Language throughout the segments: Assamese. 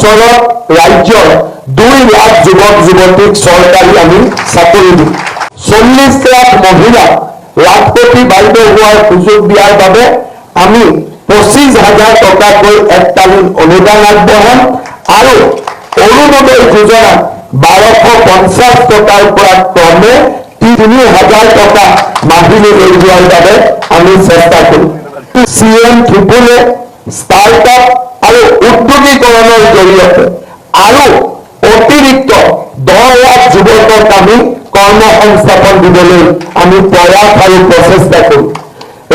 বছৰত ৰাজ্যৰ 2 লাখ যুৱক যুৱতীক চৰকাৰী আমি চাকৰি দিম। 40 লাখ মহিলাক লাখপতি বাইদেউ হোৱাৰ সুযোগ দিয়াৰ বাবে আমি 25,000 টকাকৈ এককালীন অনুদান আগবঢ়াম আৰু অৰুণোদয় যোজনা 1250 টকাৰ পৰা ক্ৰমে 3,000 টকা মাহিলী লৈ যোৱাৰ বাবে আমি চেষ্টা কৰিম। CM ট্ৰিপলে ষ্টাৰ্টআপ আৰু উদ্যোগীকৰণৰ জৰিয়তে আৰু অতিৰিক্ত 10 লাখ যুৱকক আমি কৰ্মসংস্থাপন দিবলৈ আমি প্ৰয়াস আৰু প্ৰচেষ্টা কৰিম।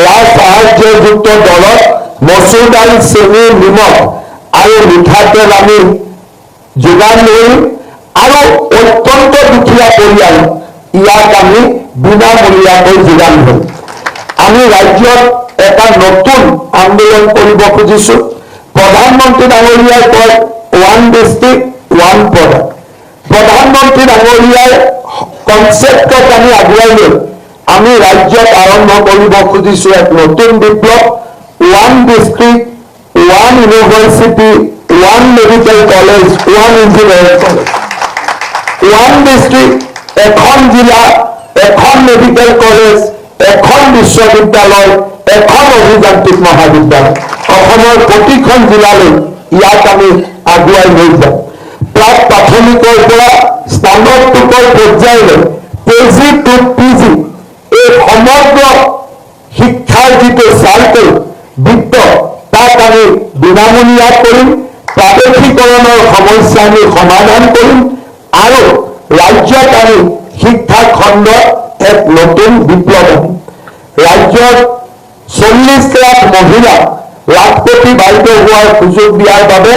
ৰাজ সাহায্যযুক্ত দলত মচুৰ দাইল, চেনি, নিমখ আৰু মিঠাতেল আমি যোগান ধৰিম আৰু অত্যন্ত দুখীয়া পৰিয়াল ইয়াক আমি বিনামূলীয়াকৈ যোগান ধৰিম। আমি ৰাজ্যত এটা নতুন আন্দোলন কৰিব খুজিছো। প্ৰধানমন্ত্ৰী ডাঙৰীয়াই কয় 1 ডিষ্ট্ৰিক্ট 1 প্ৰডাক্ট। প্ৰধানমন্ত্ৰী ডাঙৰীয়াৰ কনচেপ্টক আমি আগুৱাই লৈ আমি ৰাজ্যত আৰম্ভ কৰিব খুজিছো এক নতুন বিপ্লৱ। 1 district 1 university 1 medical college 1 engineering college. 1 district এখন জিলা, এখন মেডিকেল কলেজ, এখন বিশ্ববিদ্যালয়, এখন অভিযান্ত্ৰিক মহাবিদ্যালয়। অসমৰ প্ৰতিখন জিলালৈ ইয়াক আমি আগুৱাই লৈ যাম। প্ৰাক প্ৰাথমিকৰ পৰা স্নাতকোত্তৰ পৰ্যায়লৈ KG to PG এই সমগ্ৰ শিক্ষাৰ যিটো চাৰ্কেল বৃত্ত তাক আমি বিনামূলীয়া কৰিম। প্ৰাদেশিকৰণৰ সমস্যা আমি সমাধান কৰিম আৰু ৰাজ্যত আমি শিক্ষা খণ্ডত এক নতুন বিপ্লৱ আনিম। ৰাজ্যত 40 লাখ মহিলাক লাখপতি বাইদেউ হোৱাৰ সুযোগ দিয়াৰ বাবে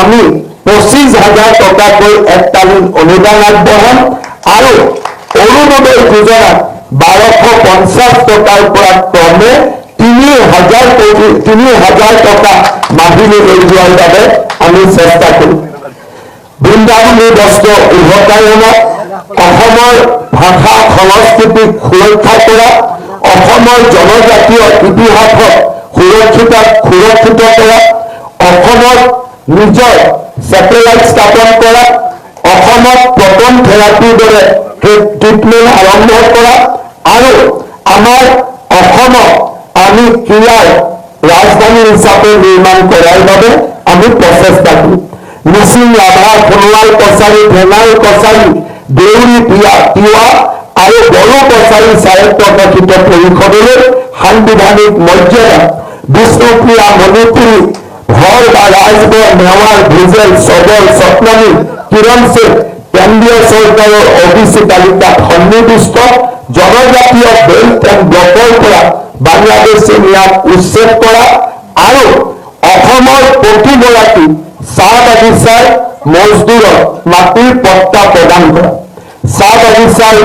আমি 25,000 টকাকৈ এককালীন অনুদান আগবঢ়াম আৰু অৰুণোদয় যোজনা 1250 টকাৰ পৰা ক্ৰমে 3,000 টকা মাহিলী লৈ যোৱাৰ বাবে আমি চেষ্টা কৰিম। বৃন্দাবনী বস্ত্ৰ উভতাই অনা, অসমৰ ভাষা সংস্কৃতিক সুৰক্ষা কৰা, অসমৰ জনজাতীয় ইতিহাসক সুৰক্ষিত কৰা, অসমত নিজৰ ছেটেলাইট স্থাপন কৰা, অসমত প্ৰটন থেৰাপিৰ দৰে ট্ৰিটমেণ্ট আৰম্ভ কৰা আৰু আমাৰ অসমক আমি ক্ৰীড়াৰ ৰাজধানী হিচাপে নিৰ্মাণ কৰাৰ বাবে আমি প্ৰচেষ্টা কৰিম। মিচিং, ৰাভা, সোণোৱাল কছাৰী, ধেমাল কছাৰী, দেউৰী, তিৱা আৰু বড়ো কছাৰী স্বায়ত্তশাসিত পৰিষদলৈ সাংবিধানিক মৰ্যাদা, বিষ্ণুপ্ৰিয়া, মণিপুৰী, ভৰ বা ৰাজগড়, মেৱাৰ, ভুজেল, চবৰ, সতনামী, কিৰণ সিং কেন্দ্ৰীয় চৰকাৰৰ OBC তালিকাত সন্নিৱিষ্ট জনজাতীয় বেল্ট এণ্ড ব্লকৰ পৰা বাংলাদেশী ন্যায় উচ্ছেদ কৰা আৰু অসমৰ প্ৰতিগৰাকী চাহ বাগিচাৰ মজদুৰক মাটিৰ পট্টা প্ৰদান কৰা। চাহ বাগিচাৰ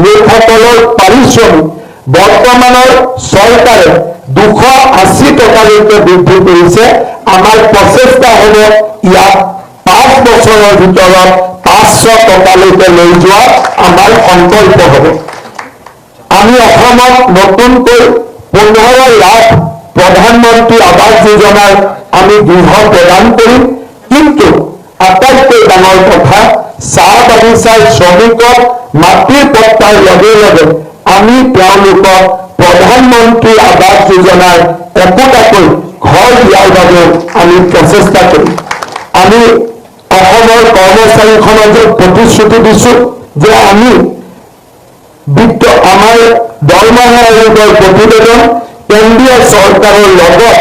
লোকসকলৰ পাৰিশ্ৰমিক বৰ্তমানৰ চৰকাৰে 280 টকালৈকে বৃদ্ধি কৰিছে। আমাৰ প্ৰচেষ্টা হ'ব ইয়াক 5 বছৰৰ ভিতৰত 500 টকালৈকে লৈ যোৱা আমাৰ সংকল্প হ'ব। আমি অসমত নতুনকৈ 15 লাখ প্ৰধানমন্ত্ৰী আৱাস যোজনাৰ আমি গৃহ প্ৰদান কৰিম। কিন্তু আটাইতকৈ ডাঙৰ কথা, চাহ বাগিচাৰ শ্ৰমিকক মাটিৰ পট্টাৰ লগে লগে আমি তেওঁলোকক প্ৰধানমন্ত্ৰী আৱাস যোজনাৰ একোটাকৈ ঘৰ দিয়াৰ বাবে আমি প্ৰচেষ্টা কৰিম। আমি অসমৰ কৰ্মচাৰী সমাজক প্ৰতিশ্ৰুতি দিছো যে আমি আমাৰ দৰমহা আয়োগৰ প্ৰতিবেদন কেন্দ্ৰীয় চৰকাৰৰ লগত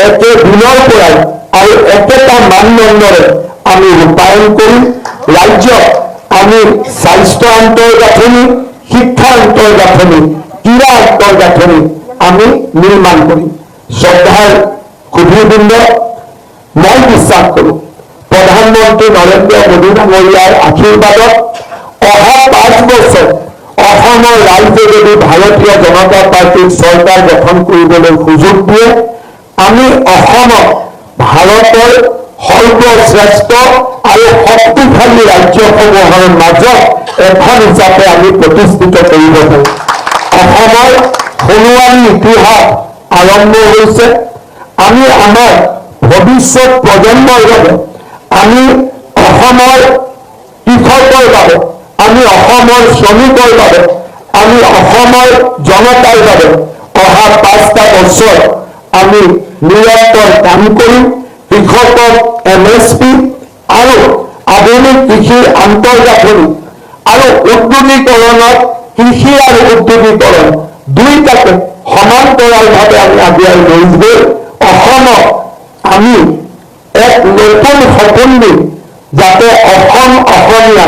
একে দিনৰ পৰাই আৰু একেটা মানদণ্ডৰে আমি ৰূপায়ণ কৰিম। ৰাজ্যত আমি স্বাস্থ্য আন্তঃগাঁথনি, শিক্ষা আন্তঃগাঁথনি, ক্ৰীড়া আন্তঃগাঁথনি আমি নিৰ্মাণ কৰিম। শ্ৰদ্ধাৰ সুধীবৃন্দ, মই বিশ্বাস কৰোঁ প্ৰধানমন্ত্ৰী নৰেন্দ্ৰ মোদী ডাঙৰীয়াৰ আশীৰ্বাদত অহা 5 বছৰ অসমৰ ৰাইজে যদি ভাৰতীয় জনতা পাৰ্টীক চৰকাৰ গঠন কৰিবলৈ সুযোগ দিয়ে, আমি অসমক ভাৰতৰ সৰ্বশ্ৰেষ্ঠ আৰু শক্তিশালী ৰাজ্যসমূহৰ মাজত এখন হিচাপে আমি প্ৰতিষ্ঠিত কৰিব পাৰিম। অসমৰ সোণোৱালী ইতিহাস আৰম্ভ হৈছে। আমি আমাৰ ভৱিষ্যত প্ৰজন্মৰ বাবে আমি অসমৰ কৃষকৰ বাবে, আমি অসমৰ শ্ৰমিকৰ বাবে, আমি অসমৰ জনতাৰ বাবে অহা 5টা বছৰ আমি নিৰন্তৰ কাম কৰিম। কৃষকক MSP আৰু আধুনিক কৃষিৰ আন্তঃগাঁথনি আৰু উদ্যোগীকৰণত কৃষি আৰু উদ্যোগীকৰণ দুইটাকে সমান্তৰালভাৱে আমি আগুৱাই লৈ গৈ অসমক আমি এক নতুন সপোন দিম, যাতে অসম অসমীয়া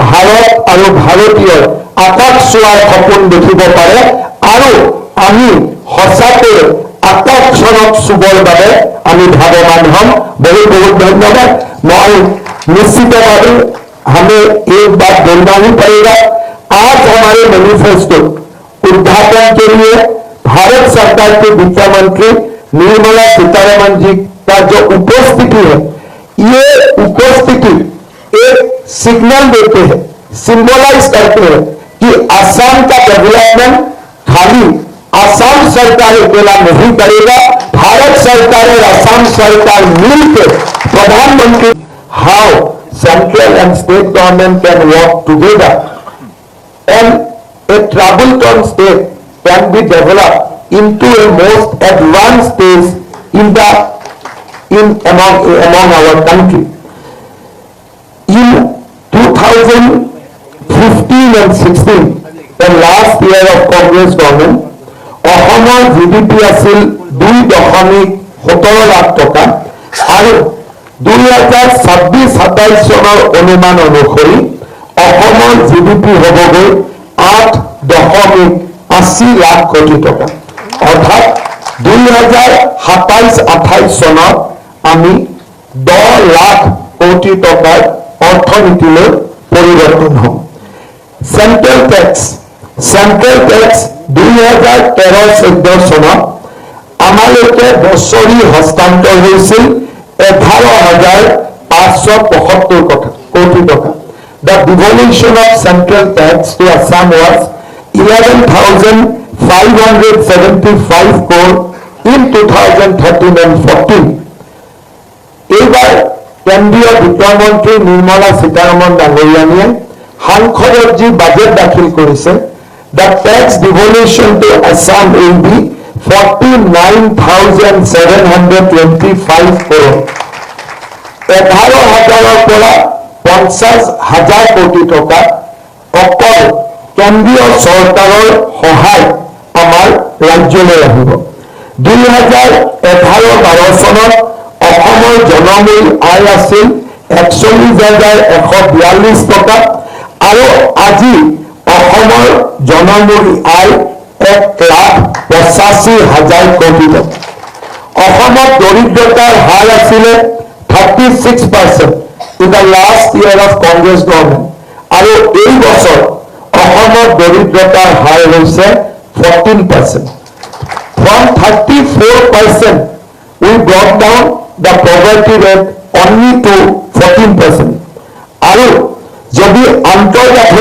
ভাৰত আৰু ভাৰতীয়ৰ আকাশ চোৱাৰ সপোন দেখিব পাৰে আৰু আমি সঁচাকৈ আকাশখনক চুবৰ বাবে আমি ভাৱবান হ'ম। বহুত বহুত ধন্যবাদ। मैं निश्चितভাৱে हमें एक बात बोलना ही पड़ेगा, आज हमारे मैनिफेस्टो उद्घाटन के लिए भारत सरकार के वित्त मंत्री निर्मला सीतारमण जी का जो उपस्थिति है, ये उपस्थिति एक सिग्नल देते हैं, सिंबलाइज करते हैं कि असम का डेवलपमेंट खाली असम सरकार अकेला नहीं करेगा, भारत सरकार और असम सरकार मिलकर प्रधानमंत्री how central and state government can work together and a troubled state can be developed into a most advanced stage among our country. In 2015 and 16, the last year of Congress government, অসমৰ GDP আছিল 2.17 লাখ টকা আৰু 2026-27 চনৰ অনুমান অনুসৰি অসমৰ GDP হ'বগৈ 8.80 লাখ কোটি টকা। অৰ্থাৎ 2027-28 চনত আমি 10 লাখ কোটি টকাৰ অৰ্থনীতিলৈ পৰিৱৰ্তন হ'ম। চেন্ট্ৰেল টেক্স 2013-14 চনত আমালৈকে বছৰি হস্তান্তৰ হৈছিল 11,575 কোটি টকা। The devolution of central tax to Assam was 11,575 crore in 2013 and 14. এইবাৰ কেন্দ্ৰীয় বিত্তমন্ত্ৰী নিৰ্মলা সীতাৰমণ ডাঙৰীয়ানীয়ে সাংসদত যি বাজেট দাখিল কৰিছে, the tax devolution to Assam will be 49,725 crore. 11,000 পৰা 50,000 কোটি টকা অকল কেন্দ্ৰীয় চৰকাৰৰ সহায় আমাৰ ৰাজ্যলৈ আহিব। 2011-12 চনত অসমৰ জনমূল আয় আছিল 41,142 টকা আৰু আজি অসমৰ জনমূল আয় 1,85,000 কোটি টকা। অসমত দৰিদ্ৰতাৰ হাৰ আছিলে 36% in the last year of Congress government আৰু এই বছৰ অসমত দৰিদ্ৰতাৰ হাৰ হৈছে 14%. From 34% we brought down the poverty rate only to 14%. আৰু যদি আন্তৰ্জাতিক